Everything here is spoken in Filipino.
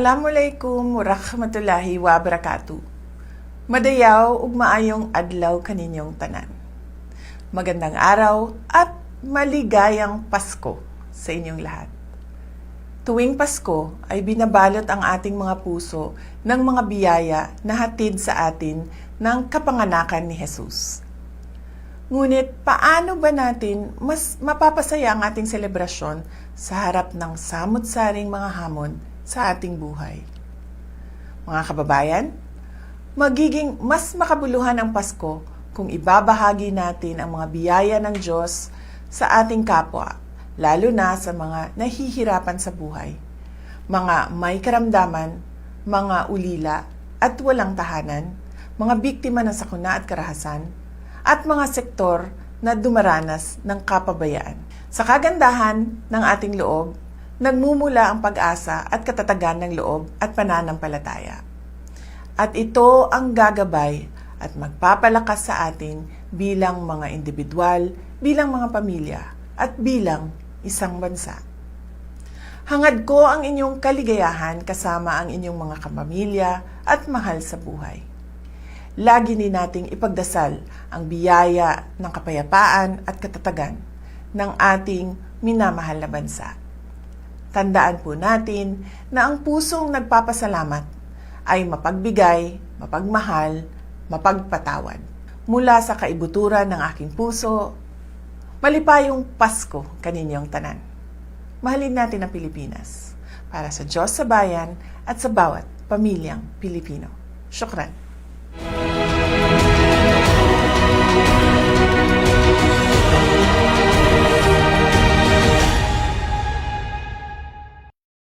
Assalamualaikum warahmatullahi wabarakatuh. Madayaw ug maayong adlaw kaninyong tanan. Magandang araw at maligayang Pasko sa inyong lahat. Tuwing Pasko ay binabalot ang ating mga puso ng mga biyaya na hatid sa atin ng kapanganakan ni Jesus. Ngunit paano ba natin mas mapapasaya ang ating selebrasyon sa harap ng samot-saring mga hamon sa ating buhay? Mga kababayan, magiging mas makabuluhan ang Pasko kung ibabahagi natin ang mga biyaya ng Diyos sa ating kapwa, lalo na sa mga nahihirapan sa buhay, mga may karamdaman, mga ulila at walang tahanan, mga biktima ng sakuna at karahasan, at mga sektor na dumaranas ng kapabayaan. Sa kagandahan ng ating loob, nagmumula ang pag-asa at katatagan ng loob at pananampalataya. At ito ang gagabay at magpapalakas sa atin bilang mga individual, bilang mga pamilya, at bilang isang bansa. Hangad ko ang inyong kaligayahan kasama ang inyong mga kapamilya at mahal sa buhay. Lagi din nating ipagdasal ang biyaya ng kapayapaan at katatagan ng ating minamahal na bansa. Tandaan po natin na ang pusong nagpapasalamat ay mapagbigay, mapagmahal, mapagpatawad. Mula sa kaibuturan ng aking puso, malipayong Pasko kaninyong tanan. Mahalin natin ang Pilipinas para sa Diyos sa bayan at sa bawat pamilyang Pilipino. Syukran.